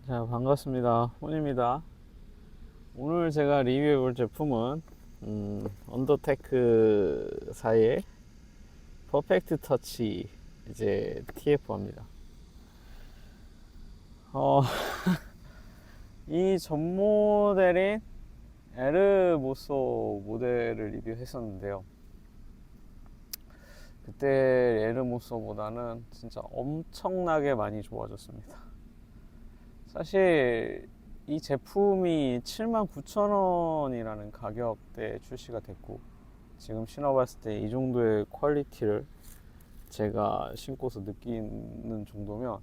자, 반갑습니다. 혼입니다. 오늘 제가 리뷰해 볼 제품은 언더테크사의 퍼펙트 터치 이제 TF입니다. 이 전 모델인 에르모소 모델을 리뷰했었는데요. 그때 에르모소보다는 진짜 엄청나게 많이 좋아졌습니다. 사실 이 제품이 79,000원이라는 가격대에 출시가 됐고, 지금 신어봤을 때 이 정도의 퀄리티를 제가 신고서 느끼는 정도면,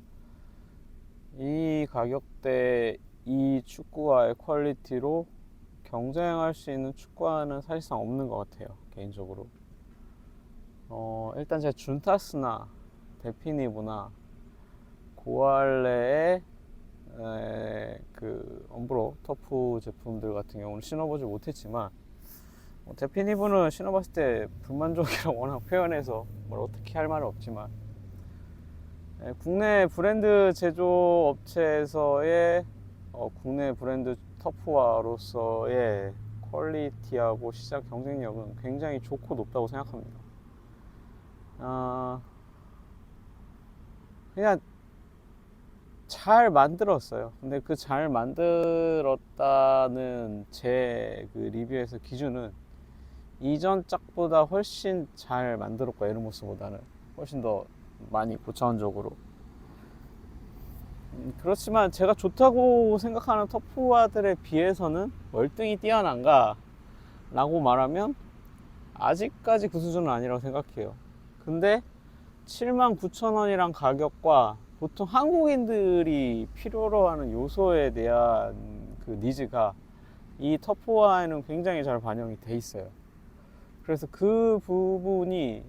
이 가격대 이 축구화의 퀄리티로 경쟁할 수 있는 축구화는 사실상 없는 것 같아요, 개인적으로. 일단 제가 준타스나 데피니브나 고알레의 그 엄브로 터프 제품들 같은 경우는 신어보지 못했지만, 데피니브는 신어봤을 때 불만족이라고 워낙 표현해서 뭘 어떻게 할 말은 없지만, 국내 브랜드 제조 업체에서의 국내 브랜드 터프화로서의 퀄리티하고 시장 경쟁력은 굉장히 좋고 높다고 생각합니다. 그냥 잘 만들었어요. 근데 그 잘 만들었다는 제 그 리뷰에서 기준은 이전 짝보다 훨씬 잘 만들었고, 에르모스보다는 훨씬 더 많이 고차원적으로. 그렇지만 제가 좋다고 생각하는 터프화들에 비해서는 월등히 뛰어난가 라고 말하면 아직까지 그 수준은 아니라고 생각해요. 근데 79,000원이란 가격과 보통 한국인들이 필요로 하는 요소에 대한 그 니즈가 이 터프화에는 굉장히 잘 반영이 돼 있어요. 그래서 그 부분이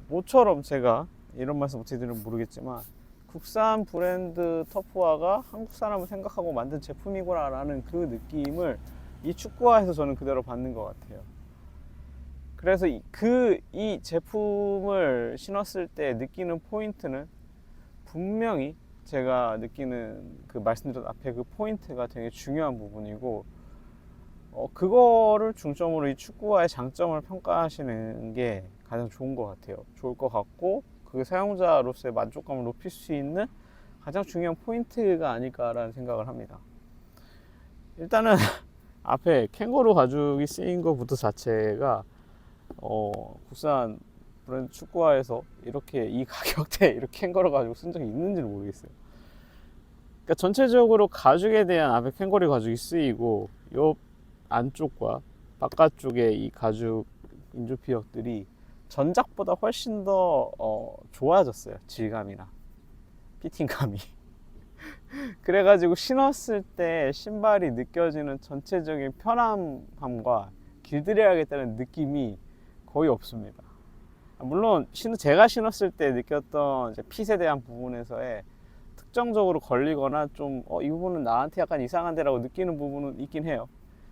모처럼 제가 이런 말씀 어떻게 드리면 모르겠지만, 국산 브랜드 터프화가 한국 사람을 생각하고 만든 제품이구나 라는 그 느낌을 이 축구화에서 저는 그대로 받는 것 같아요. 그래서 이 제품을 신었을 때 느끼는 포인트는 분명히 제가 느끼는 그 말씀드린 앞에 그 포인트가 되게 중요한 부분이고, 그거를 중점으로 이 축구화의 장점을 평가하시는 게 가장 좋은 것 같아요. 좋을 것 같고, 그게 사용자로서의 만족감을 높일 수 있는 가장 중요한 포인트가 아닐까라는 생각을 합니다. 일단은 앞에 캥거루 가죽이 쓰인 것부터 자체가 국산 브랜드 축구화에서 이렇게 이 가격대에 이렇게 캥거루 가죽 쓴 적이 있는지는 모르겠어요. 그러니까 전체적으로 가죽에 대한 앞에 캥거루 가죽이 쓰이고, 요 안쪽과 바깥쪽에 이 가죽 인조피혁들이 전작보다 훨씬 더 좋아졌어요. 질감이나 피팅감이. 그래가지고 신었을 때 신발이 느껴지는 전체적인 편안함과 길들여야겠다는 느낌이 거의 없습니다. 물론 제가 신었을 때 느꼈던 이제 핏에 대한 부분에서의 특정적으로 걸리거나 좀 이 부분은 나한테 약간 이상한데 라고 느끼는 부분은 있긴 해요.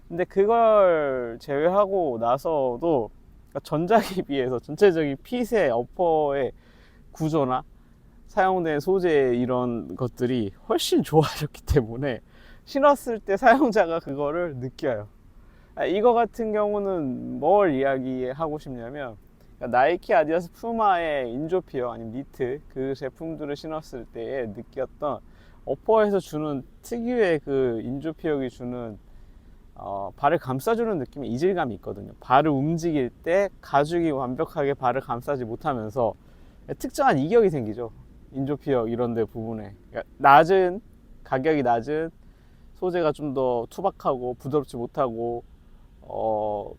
근데 그걸 제외하고 나서도 전작에 비해서 전체적인 핏의 어퍼의 구조나 사용된 소재 이런 것들이 훨씬 좋아졌기 때문에 신었을 때 사용자가 그거를 느껴요. 이거 같은 경우는 뭘 이야기하고 싶냐면, 나이키, 아디다스, 푸마의 인조피어 아니면 니트 그 제품들을 신었을 때 느꼈던 어퍼에서 주는 특유의 그 인조피어가 주는 발을 감싸주는 느낌의 이질감이 있거든요. 발을 움직일 때 가죽이 완벽하게 발을 감싸지 못하면서 특정한 이격이 생기죠. 인조피어 이런 데 부분에. 그러니까 가격이 낮은 소재가 좀 더 투박하고 부드럽지 못하고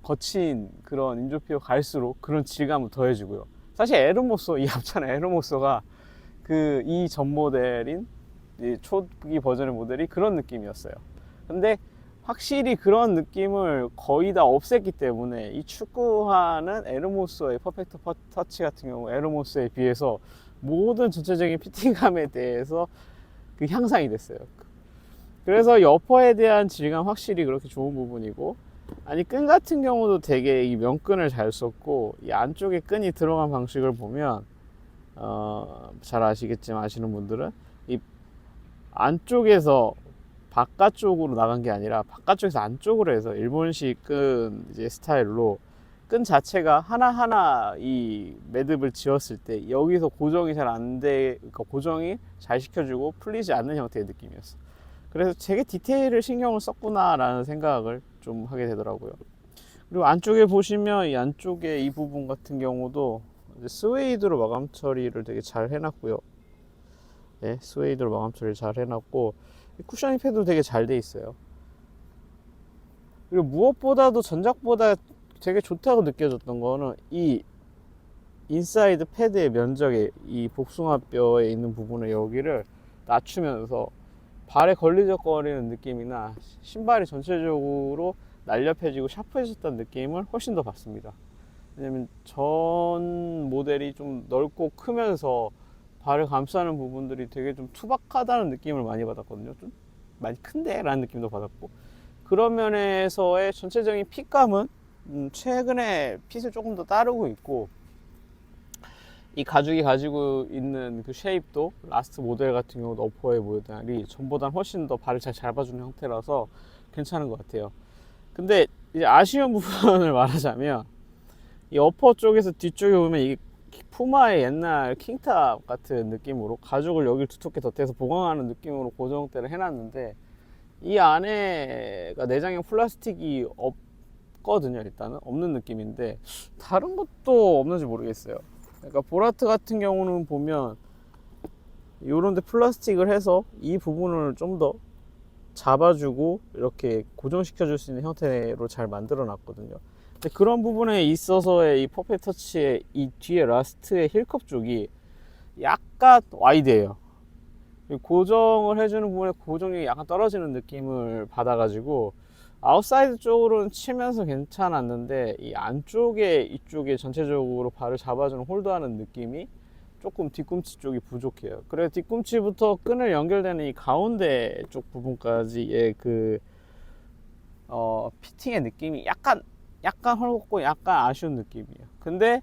거친 그런 인조피어 갈수록 그런 질감을 더해주고요. 사실 에르모소, 이 앞차는 에르모소가 그 이 전 모델인 이 초기 버전의 모델이 그런 느낌이었어요. 근데 확실히 그런 느낌을 거의 다 없앴기 때문에 이 축구화는 에르모스의 퍼펙트 터치 같은 경우 에르모스에 비해서 모든 전체적인 피팅감에 대해서 그 향상이 됐어요. 그래서 이 어퍼에 대한 질감 확실히 그렇게 좋은 부분이고, 아니 끈 같은 경우도 되게 이 면끈을 잘 썼고, 이 안쪽에 끈이 들어간 방식을 보면 잘 아시겠지만, 아시는 분들은 이 안쪽에서 바깥쪽으로 나간 게 아니라 바깥쪽에서 안쪽으로 해서 일본식 끈 이제 스타일로 끈 자체가 하나하나 이 매듭을 지었을 때 여기서 고정이 잘 안 돼, 그러니까 고정이 잘 시켜주고 풀리지 않는 형태의 느낌이었어. 그래서 되게 디테일을 신경을 썼구나 라는 생각을 좀 하게 되더라고요. 그리고 안쪽에 보시면 이 안쪽에 이 부분 같은 경우도 이제 스웨이드로 마감 처리를 되게 잘 해놨고요. 네, 스웨이드로 마감 처리를 잘 해놨고 쿠셔닝 패드도 되게 잘 돼 있어요. 그리고 무엇보다도 전작보다 되게 좋다고 느껴졌던 거는 이 인사이드 패드의 면적에 이 복숭아뼈에 있는 부분을 여기를 낮추면서 발에 걸리적거리는 느낌이나 신발이 전체적으로 날렵해지고 샤프해졌다는 느낌을 훨씬 더 받습니다. 왜냐면 전 모델이 좀 넓고 크면서 발을 감싸는 부분들이 되게 좀 투박하다는 느낌을 많이 받았거든요. 좀 많이 큰데? 라는 느낌도 받았고, 그런 면에서의 전체적인 핏감은 최근에 핏을 조금 더 따르고 있고, 이 가죽이 가지고 있는 그 쉐입도 라스트 모델 같은 경우도 어퍼의 모델이 전보다 훨씬 더 발을 잘 잡아주는 형태라서 괜찮은 것 같아요. 근데 이제 아쉬운 부분을 말하자면 이 어퍼 쪽에서 뒤쪽에 보면 이게 푸마의 옛날 킹탑 같은 느낌으로 가죽을 여기를 두텁게 덧대서 보강하는 느낌으로 고정대를 해놨는데 이 안에가 내장형 플라스틱이 없거든요. 일단은 없는 느낌인데 다른 것도 없는지 모르겠어요. 그러니까 보라트 같은 경우는 보면 요런데 플라스틱을 해서 이 부분을 좀 더 잡아주고 이렇게 고정시켜 줄 수 있는 형태로 잘 만들어 놨거든요. 근데 그런 부분에 있어서의 이 퍼펙트 터치의 이 뒤에 라스트의 힐컵 쪽이 약간 와이드해요. 고정을 해주는 부분에 고정력이 약간 떨어지는 느낌을 받아가지고 아웃사이드 쪽으로는 치면서 괜찮았는데 이 안쪽에 이쪽에 전체적으로 발을 잡아주는 홀드하는 느낌이 조금 뒤꿈치 쪽이 부족해요. 그래서 뒤꿈치부터 끈을 연결되는 이 가운데 쪽 부분까지의 그 피팅의 느낌이 약간 헐겁고 약간 아쉬운 느낌이에요. 근데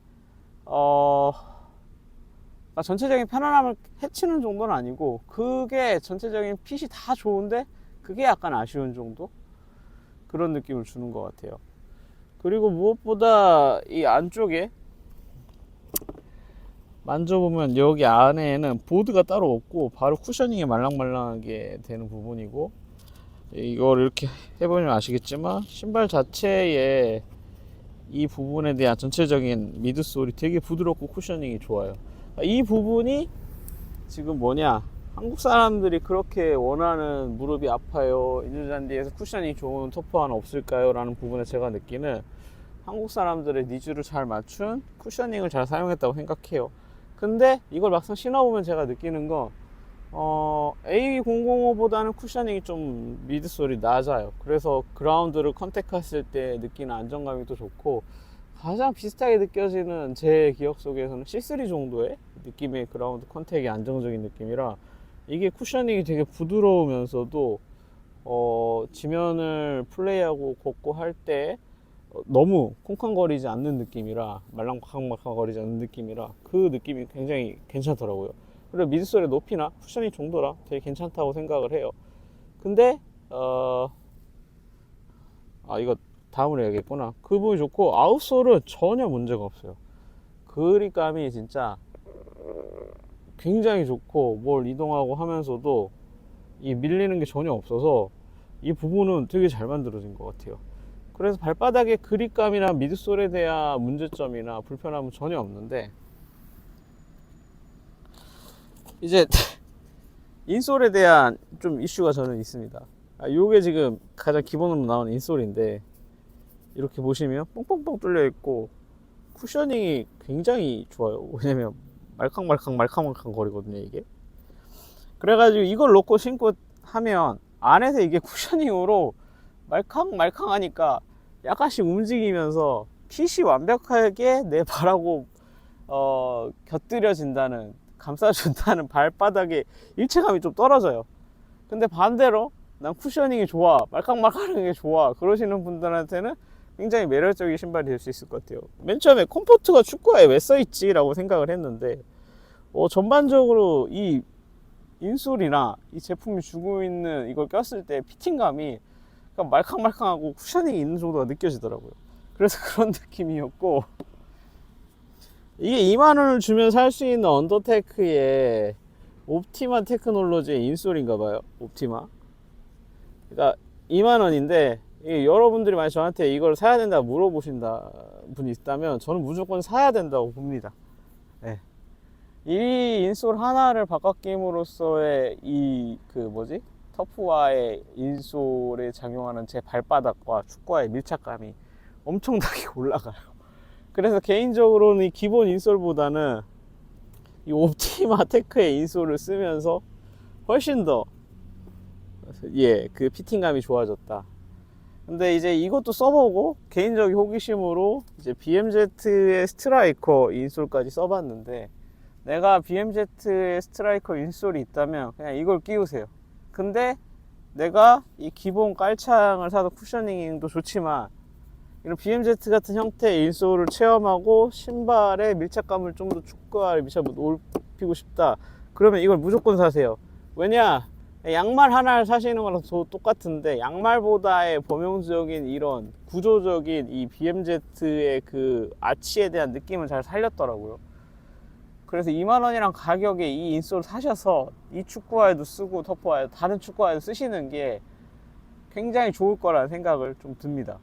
전체적인 편안함을 해치는 정도는 아니고 그게 전체적인 핏이 다 좋은데 그게 약간 아쉬운 정도? 그런 느낌을 주는 것 같아요. 그리고 무엇보다 이 안쪽에 만져보면 여기 안에는 보드가 따로 없고 바로 쿠셔닝이 말랑말랑하게 되는 부분이고, 이걸 이렇게 해보면 아시겠지만 신발 자체의 이 부분에 대한 전체적인 미드솔이 되게 부드럽고 쿠셔닝이 좋아요. 이 부분이 지금 뭐냐, 한국 사람들이 그렇게 원하는 무릎이 아파요, 인조잔디에서 쿠셔닝이 좋은 토퍼 하나 없을까요? 라는 부분에 제가 느끼는 한국 사람들의 니즈를 잘 맞춘 쿠셔닝을 잘 사용했다고 생각해요. 근데 이걸 막상 신어보면 제가 느끼는 건 A005보다는 쿠셔닝이 좀 미드솔이 낮아요. 그래서 그라운드를 컨택했을 때 느끼는 안정감이 또 좋고, 가장 비슷하게 느껴지는 제 기억 속에서는 C3 정도의 느낌의 그라운드 컨택이 안정적인 느낌이라 이게 쿠셔닝이 되게 부드러우면서도 지면을 플레이하고 걷고 할 때 너무 콩쾅거리지 않는 느낌이라, 말랑말랑거리지 않는 느낌이라 그 느낌이 굉장히 괜찮더라고요. 그리고 미드솔의 높이나 쿠셔닝 정도라 되게 괜찮다고 생각을 해요. 근데 이거 다음으로 해야겠구나. 그 부분이 좋고, 아웃솔은 전혀 문제가 없어요. 그립감이 진짜 굉장히 좋고, 뭘 이동하고 하면서도 이 밀리는 게 전혀 없어서 이 부분은 되게 잘 만들어진 것 같아요. 그래서 발바닥의 그립감이나 미드솔에 대한 문제점이나 불편함은 전혀 없는데, 이제 인솔에 대한 좀 이슈가 저는 있습니다. 요게 지금 가장 기본으로 나오는 인솔인데, 이렇게 보시면 뻥뻥뻥 뚫려 있고 쿠셔닝이 굉장히 좋아요. 왜냐면 말캉말캉 거리거든요 이게. 그래가지고 이걸 놓고 신고 하면 안에서 이게 쿠셔닝으로 말캉말캉 하니까 약간씩 움직이면서 핏이 완벽하게 내 발하고 곁들여진다는, 감싸준다는 발바닥의 일체감이 좀 떨어져요. 근데 반대로 난 쿠셔닝이 좋아, 말캉말캉하는 게 좋아 그러시는 분들한테는 굉장히 매력적인 신발이 될 수 있을 것 같아요. 맨 처음에 컴포트가 축구화에 왜 써있지? 라고 생각을 했는데 전반적으로 이 인솔이나 이 제품이 주고 있는 이걸 꼈을 때 피팅감이 그러니까 말캉말캉하고 쿠셔닝이 있는 정도가 느껴지더라고요. 그래서 그런 느낌이었고, 이게 2만 원을 주면 살 수 있는 언더테크의 옵티마 테크놀로지의 인솔인가 봐요. 옵티마. 그러니까 2만 원인데 여러분들이 만약 저한테 이걸 사야 된다 물어보신다 분이 있다면 저는 무조건 사야 된다고 봅니다. 네. 이 인솔 하나를 바꿔 끼임으로써의 이 그 뭐지? 터프와의 인솔에 작용하는 제 발바닥과 축구와의 밀착감이 엄청나게 올라가요. 그래서 개인적으로는 이 기본 인솔보다는 이 옵티마 테크의 인솔을 쓰면서 훨씬 더 그 피팅감이 좋아졌다. 근데 이제 이것도 써보고 개인적인 호기심으로 이제 BMZ의 스트라이커 인솔까지 써봤는데, 내가 BMZ의 스트라이커 인솔이 있다면 그냥 이걸 끼우세요. 근데 내가 이 기본 깔창을 사도 쿠셔닝도 좋지만 이런 BMZ 같은 형태의 인솔을 체험하고 신발의 밀착감을 좀 더 축구화를 높이고 싶다, 그러면 이걸 무조건 사세요. 왜냐, 양말 하나를 사시는 거랑 똑같은데 양말보다의 범용적인 이런 구조적인 이 BMZ의 그 아치에 대한 느낌을 잘 살렸더라고요. 그래서 2만 원이랑 가격에 이 인솔 사셔서 이 축구화에도 쓰고 터프화에도 다른 축구화에도 쓰시는 게 굉장히 좋을 거라는 생각을 좀 듭니다.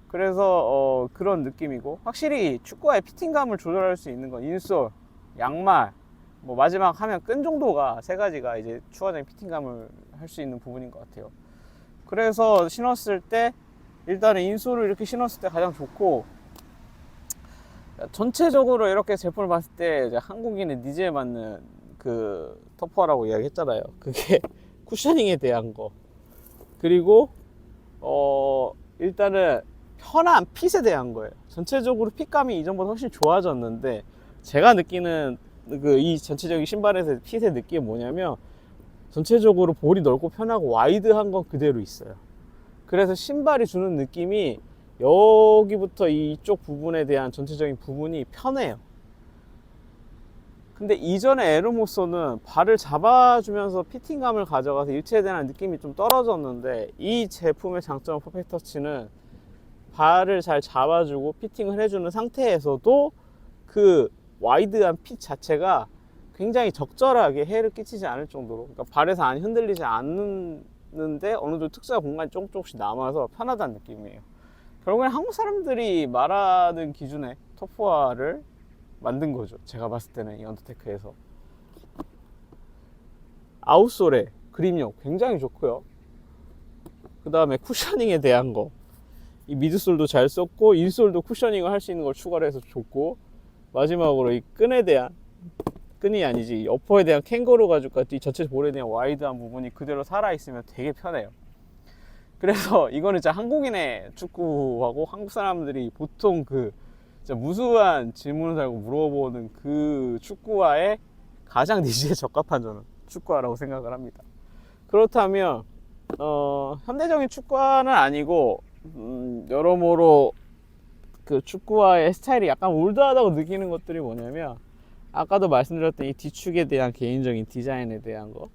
그래서 그런 느낌이고, 확실히 축구화의 피팅감을 조절할 수 있는 건 인솔, 양말, 뭐 마지막 하면 끈 정도가 세 가지가 이제 추가적인 피팅감을 할 수 있는 부분인 것 같아요. 그래서 신었을 때 일단은 인솔을 이렇게 신었을 때 가장 좋고, 전체적으로 이렇게 제품을 봤을 때 이제 한국인의 니즈에 맞는 그 터프화라고 이야기했잖아요. 그게 쿠셔닝에 대한 거, 그리고 일단은 편한 핏에 대한 거예요. 전체적으로 핏감이 이전보다 훨씬 좋아졌는데, 제가 느끼는 이 전체적인 신발에서 핏의 느낌이 뭐냐면 전체적으로 볼이 넓고 편하고 와이드한 건 그대로 있어요. 그래서 신발이 주는 느낌이 여기부터 이쪽 부분에 대한 전체적인 부분이 편해요. 근데 이전에 에르모소는 발을 잡아주면서 피팅감을 가져가서 일체에 대한 느낌이 좀 떨어졌는데, 이 제품의 장점은 퍼펙터치는 발을 잘 잡아주고 피팅을 해주는 상태에서도 그 와이드한 핏 자체가 굉장히 적절하게 해를 끼치지 않을 정도로, 그러니까 발에서 안 흔들리지 않는데 어느 정도 특수한 공간이 조금씩 남아서 편하다는 느낌이에요. 결국엔 한국 사람들이 말하는 기준의 터프화를 만든 거죠. 제가 봤을 때는 이 언더테크에서 아웃솔의 그립력 굉장히 좋고요. 그 다음에 쿠셔닝에 대한 거, 이 미드솔도 잘 썼고 인솔도 쿠셔닝을 할 수 있는 걸 추가를 해서 좋고, 마지막으로 이 끈이 아니지 어퍼에 대한 캥거루 가죽과 이 전체 볼에 대한 와이드한 부분이 그대로 살아있으면 되게 편해요. 그래서 이거는 진짜 한국인의 축구하고 한국 사람들이 보통 그 진짜 무수한 질문을 달고 물어보는 그 축구화의 가장 니즈에 적합한 저는 축구화라고 생각을 합니다. 그렇다면 현대적인 축구화는 아니고 여러모로 그 축구화의 스타일이 약간 올드하다고 느끼는 것들이 뭐냐면, 아까도 말씀드렸던 이 뒤축에 대한 개인적인 디자인에 대한 거,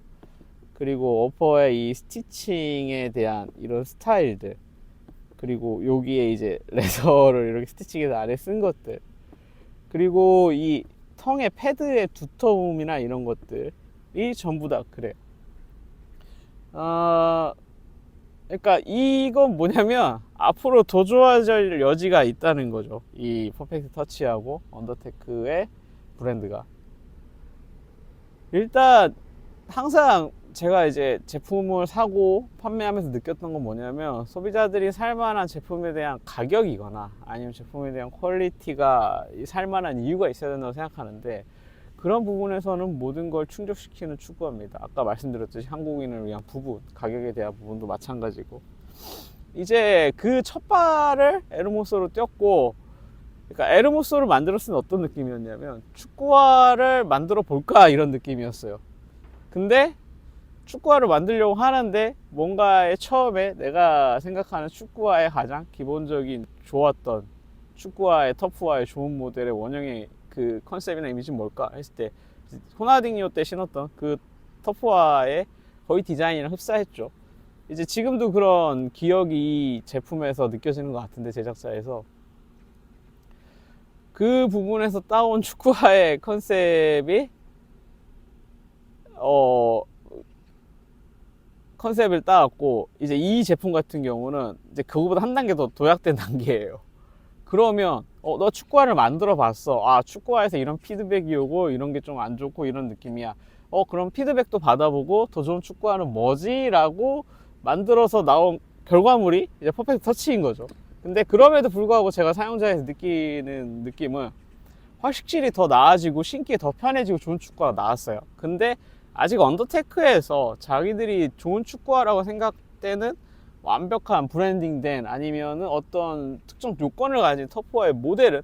그리고 어퍼의 이 스티칭에 대한 이런 스타일들, 그리고 여기에 이제 레더를 이렇게 스티칭해서 안에 쓴 것들, 그리고 이 텅의 패드의 두터움이나 이런 것들이 전부 다 그래요. 그러니까 이건 뭐냐면 앞으로 더 좋아질 여지가 있다는 거죠. 이 퍼펙트 터치하고 언더테크의 브랜드가. 일단 항상 제가 이제 제품을 사고 판매하면서 느꼈던 건 뭐냐면, 소비자들이 살만한 제품에 대한 가격이거나 아니면 제품에 대한 퀄리티가 살만한 이유가 있어야 된다고 생각하는데, 그런 부분에서는 모든 걸 충족시키는 축구화입니다. 아까 말씀드렸듯이 한국인을 위한 부분, 가격에 대한 부분도 마찬가지고, 이제 그 첫 발을 에르모소로 띄었고, 그러니까 에르모소를 만들었을 때 어떤 느낌이었냐면 축구화를 만들어 볼까 이런 느낌이었어요. 근데 축구화를 만들려고 하는데 뭔가의 처음에 내가 생각하는 축구화의 가장 기본적인 좋았던 축구화의 터프화의 좋은 모델의 원형의 그 컨셉이나 이미지는 뭘까 했을 때, 호나딩요 때 신었던 그 터프와의 거의 디자인이랑 흡사했죠. 이제 지금도 그런 기억이 이 제품에서 느껴지는 것 같은데, 제작자에서 그 부분에서 따온 축구화의 컨셉이 컨셉을 따왔고, 이제 이 제품 같은 경우는 이제 그거보다 한 단계 더 도약된 단계예요. 그러면 너 축구화를 만들어 봤어. 아, 축구화에서 이런 피드백이 오고 이런 게 좀 안 좋고 이런 느낌이야. 그럼 피드백도 받아보고 더 좋은 축구화는 뭐지? 라고 만들어서 나온 결과물이 이제 퍼펙트 터치인 거죠. 근데 그럼에도 불구하고 제가 사용자에서 느끼는 느낌은 확실히 더 나아지고 신기에 더 편해지고 좋은 축구화가 나왔어요. 근데 아직 언더테크에서 자기들이 좋은 축구화라고 생각되는 완벽한 브랜딩된, 아니면은 어떤 특정 요건을 가진 터프와의 모델은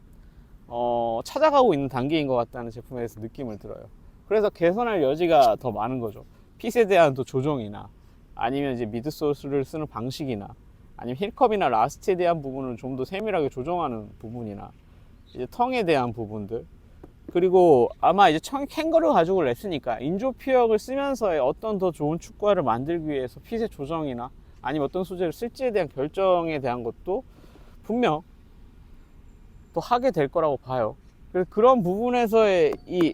찾아가고 있는 단계인 것 같다는 제품에 대해서 느낌을 들어요. 그래서 개선할 여지가 더 많은 거죠. 핏에 대한 또 조정이나, 아니면 이제 미드솔을 쓰는 방식이나, 아니면 힐컵이나 라스트에 대한 부분을 좀 더 세밀하게 조정하는 부분이나, 이제 텅에 대한 부분들, 그리고 아마 이제 캥거루 가죽을 냈으니까 인조 피혁을 쓰면서의 어떤 더 좋은 축구화를 만들기 위해서 핏의 조정이나, 아니면 어떤 소재를 쓸지에 대한 결정에 대한 것도 분명 또 하게 될 거라고 봐요. 그래서 그런 부분에서의 이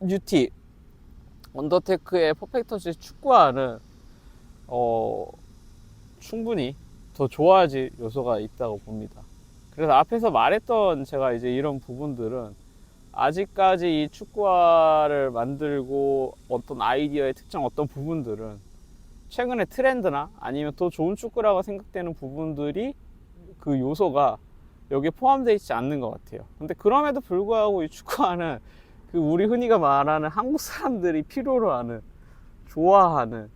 UT 언더테크의 퍼펙터치 축구화는 충분히 더 좋아질 요소가 있다고 봅니다. 그래서 앞에서 말했던 제가 이제 이런 부분들은 아직까지 이 축구화를 만들고 어떤 아이디어의 특정 어떤 부분들은 최근의 트렌드나 아니면 더 좋은 축구라고 생각되는 부분들이, 그 요소가 여기에 포함되어 있지 않는 것 같아요. 근데 그럼에도 불구하고 이 축구화는 그 우리 흔히가 말하는 한국 사람들이 필요로 하는, 좋아하는,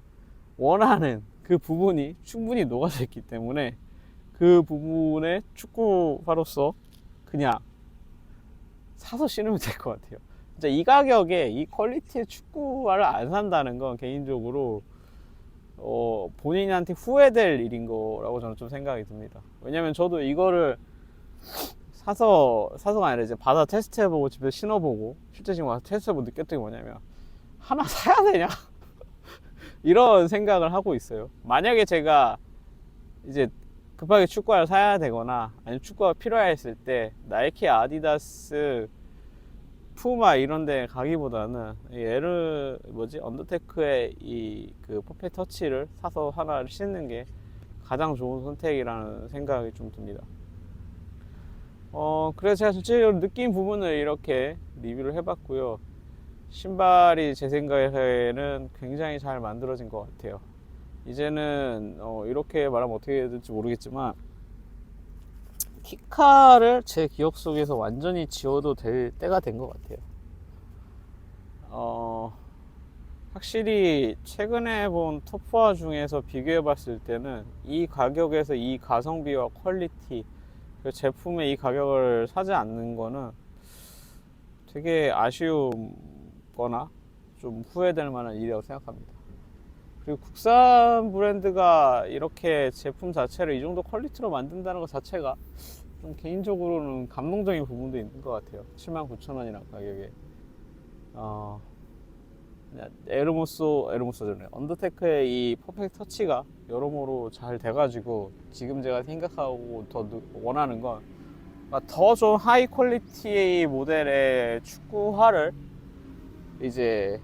원하는 그 부분이 충분히 녹아져 있기 때문에 그 부분에 축구화로서 그냥 사서 신으면 될 것 같아요. 진짜 이 가격에 이 퀄리티의 축구화를 안 산다는 건 개인적으로 본인한테 후회될 일인 거라고 저는 좀 생각이 듭니다. 왜냐면 저도 이거를 사서가 아니라 이제 받아 테스트해보고 집에서 신어보고 실제 지금 와서 테스트해보고 느꼈던 게 뭐냐면, 하나 사야 되냐? 이런 생각을 하고 있어요. 만약에 제가 이제 급하게 축구화를 사야 되거나 아니면 축구화가 필요했을 때 나이키, 아디다스, 푸마 이런 데 가기보다는 언더테크의 이 그 퍼펙트 터치를 사서 하나를 신는 게 가장 좋은 선택이라는 생각이 좀 듭니다. 그래서 제가 전체적으로 느낀 부분을 이렇게 리뷰를 해봤고요. 신발이 제 생각에는 굉장히 잘 만들어진 것 같아요. 이제는 이렇게 말하면 어떻게 해야 될지 모르겠지만, 키카를 제 기억 속에서 완전히 지워도 될 때가 된 것 같아요. 확실히 최근에 본 터프화 중에서 비교해 봤을 때는 이 가격에서 이 가성비와 퀄리티, 그 제품의 이 가격을 사지 않는 거는 되게 아쉬움거나 좀 후회될 만한 일이라고 생각합니다. 그리고 국산 브랜드가 이렇게 제품 자체를 이 정도 퀄리티로 만든다는 것 자체가 좀 개인적으로는 감동적인 부분도 있는 것 같아요. 79,000원이라는 가격에. 에르모스잖아요. 언더테크의 이 퍼펙트 터치가 여러모로 잘 돼가지고 지금 제가 생각하고 더 원하는 건 더 좀 하이 퀄리티의 모델의 축구화를, 이제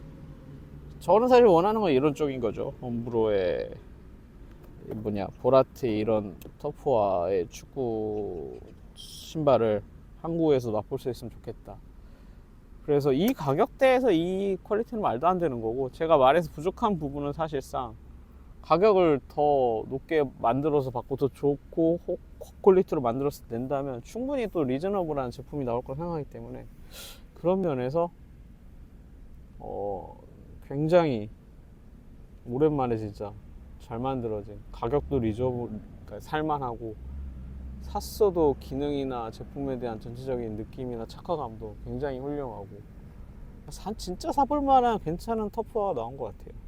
저는 사실 원하는 건 이런 쪽인 거죠. 홈브로의 보라트 이런 터프화의 축구 신발을 한국에서 맛볼 수 있으면 좋겠다. 그래서 이 가격대에서 이 퀄리티는 말도 안 되는 거고, 제가 말해서 부족한 부분은 사실상 가격을 더 높게 만들어서 받고 더 좋고 퀄리티로 만들어서 낸다면 충분히 또 리저너블한 제품이 나올 거라 생각하기 때문에, 그런 면에서 굉장히 오랜만에 진짜 잘 만들어진, 가격도 그러니까 살만하고, 샀어도 기능이나 제품에 대한 전체적인 느낌이나 착화감도 굉장히 훌륭하고, 진짜 사볼 만한 괜찮은 터프화가 나온 것 같아요.